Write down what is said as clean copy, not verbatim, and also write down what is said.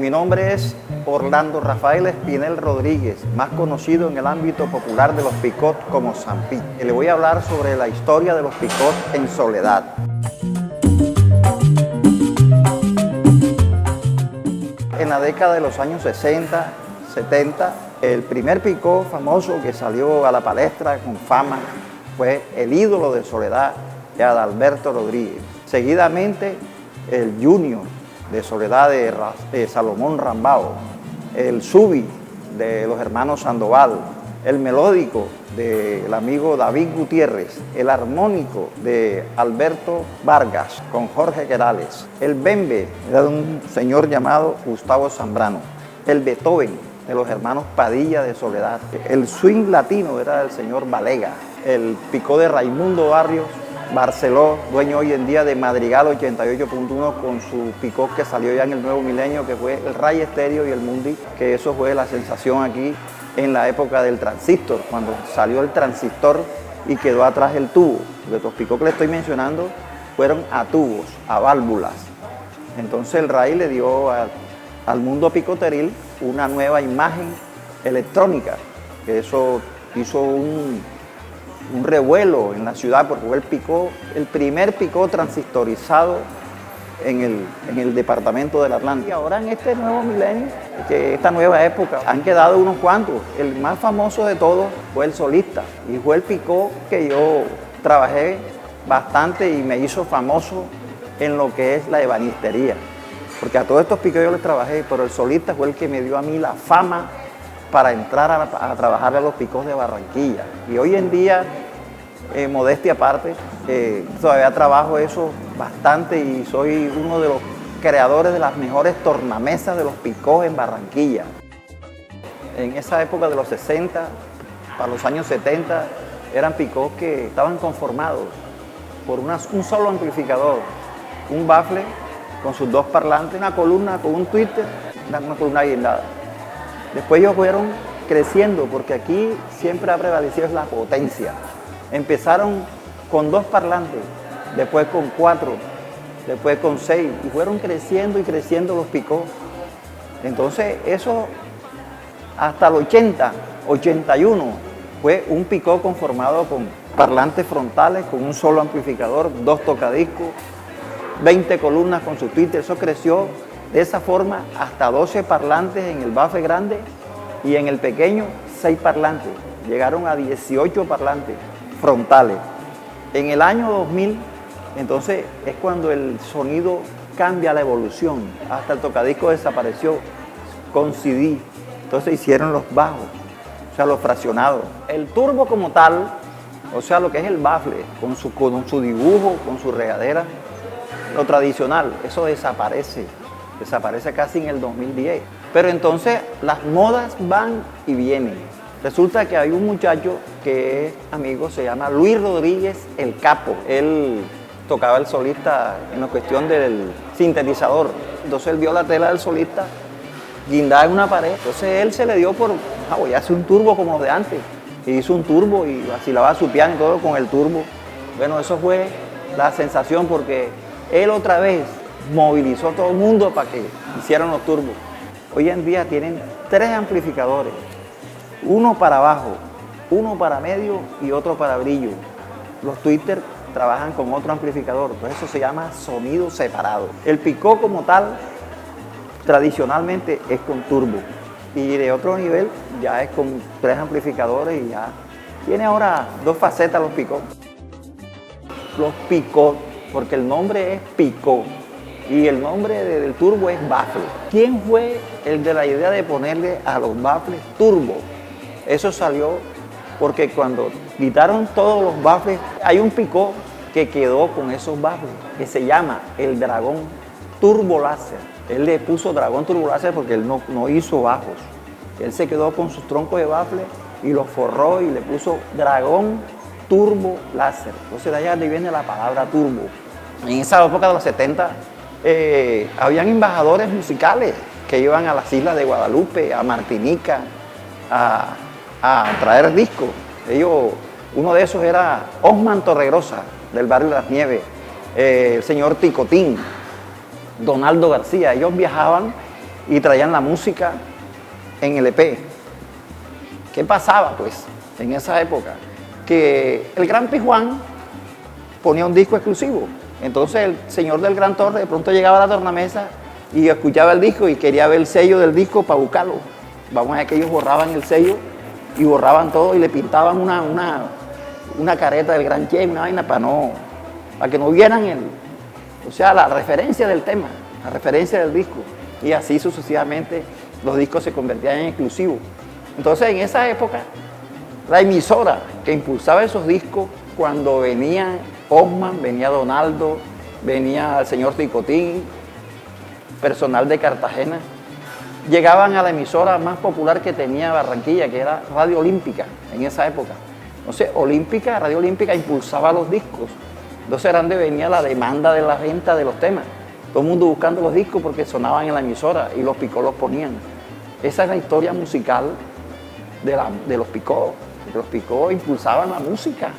Mi nombre es Orlando Rafael Espinel Rodríguez, más conocido en el ámbito popular de los picot como Zampi. Le voy a hablar sobre la historia de los picot en Soledad. En la década de los años 60, 70, el primer picot famoso que salió a la palestra con fama fue el ídolo de Soledad, Adalberto Rodríguez. Seguidamente, el Junior de Soledad de Salomón Rambao, el Subi de los hermanos Sandoval, el melódico del amigo David Gutiérrez, el armónico de Alberto Vargas con Jorge Querales, el bembe era de un señor llamado Gustavo Zambrano, el Beethoven de los hermanos Padilla de Soledad, el swing latino era del señor Valega, el picot de Raimundo Barrios Barceló, dueño hoy en día de Madrigal 88.1 con su picot que salió ya en el nuevo milenio, que fue el Ray Estéreo y el Mundi, que eso fue la sensación aquí en la época del transistor, cuando salió el transistor y quedó atrás el tubo. Porque los picot que le estoy mencionando fueron a tubos, a válvulas. Entonces el Ray le dio al mundo picoteril una nueva imagen electrónica, que eso hizo un revuelo en la ciudad porque fue el primer picot transistorizado en el departamento del Atlántico. Y ahora en este nuevo milenio, esta nueva época, han quedado unos cuantos. El más famoso de todos fue el Solista y fue el picot que yo trabajé bastante y me hizo famoso en lo que es la ebanistería. Porque a todos estos picot yo les trabajé, pero el Solista fue el que me dio a mí la fama para entrar a trabajar a los picos de Barranquilla. Y hoy en día, modestia aparte, todavía trabajo eso bastante y soy uno de los creadores de las mejores tornamesas de los picos en Barranquilla. En esa época de los 60, para los años 70, eran picos que estaban conformados por un solo amplificador, un bafle con sus dos parlantes, una columna con un twister, una columna guindada. Después ellos fueron creciendo porque aquí siempre ha prevalecido la potencia. Empezaron con 2 parlantes, después con 4, después con 6 y fueron creciendo y creciendo los picot. Entonces eso hasta el 80, 81 fue un picot conformado con parlantes frontales, con un solo amplificador, 2 tocadiscos, 20 columnas con su twitter. Eso creció de esa forma hasta 12 parlantes en el bafle grande y en el pequeño 6 parlantes. Llegaron a 18 parlantes frontales. En el año 2000, entonces, es cuando el sonido cambia la evolución. Hasta el tocadisco desapareció con CD. Entonces hicieron los bajos, o sea, los fraccionados. El turbo como tal, o sea, lo que es el bafle, con su dibujo, con su regadera, lo tradicional, eso desaparece casi en el 2010. Pero entonces las modas van y vienen. Resulta que hay un muchacho que es amigo, se llama Luis Rodríguez el Capo. Él tocaba el Solista en la cuestión del sintetizador. Entonces él vio la tela del Solista guindada en una pared. Entonces él se le dio por, voy a hacer un turbo como los de antes. Y hizo un turbo y vacilaba su piano y todo con el turbo. Bueno, eso fue la sensación porque él otra vez movilizó a todo el mundo para que hicieran los turbos. Hoy en día tienen 3 amplificadores, uno para bajo, uno para medio y otro para brillo. Los tweeters trabajan con otro amplificador, pues eso se llama sonido separado. El picot como tal, tradicionalmente es con turbo y de otro nivel ya es con 3 amplificadores y ya tiene ahora 2 facetas los picot. Los picot, porque el nombre es picot y el nombre del turbo es bafle. ¿Quién fue el de la idea de ponerle a los bafles turbo? Eso salió porque cuando quitaron todos los bafles, hay un picot que quedó con esos bafles, que se llama el Dragón Turbo Láser. Él le puso Dragón Turbo Láser porque él no hizo bajos. Él se quedó con sus troncos de bafle y los forró y le puso Dragón Turbo Láser. Entonces de allá viene la palabra turbo. En esa época de los 70, habían embajadores musicales que iban a las islas de Guadalupe, a Martinica, a traer discos. Uno de esos era Osman Torregrosa, del barrio de Las Nieves, el señor Ticotín, Donaldo García. Ellos viajaban y traían la música en LP. ¿Qué pasaba pues en esa época? Que el Gran Pijuán ponía un disco exclusivo. Entonces el señor del Gran Torre de pronto llegaba a la tornamesa y escuchaba el disco y quería ver el sello del disco para buscarlo. Vamos a ver que ellos borraban el sello y borraban todo y le pintaban una careta del Gran Che, una vaina para que no vieran la referencia del tema, la referencia del disco. Y así sucesivamente los discos se convertían en exclusivos. Entonces en esa época, la emisora que impulsaba esos discos, cuando venía Osman, venía Donaldo, venía el señor Ticotín, personal de Cartagena, llegaban a la emisora más popular que tenía Barranquilla, que era Radio Olímpica en esa época. Entonces, Radio Olímpica impulsaba los discos. Entonces era donde venía la demanda de la venta de los temas. Todo el mundo buscando los discos porque sonaban en la emisora y los Picó los ponían. Esa es la historia musical de los Picó. Los Picó impulsaban la música.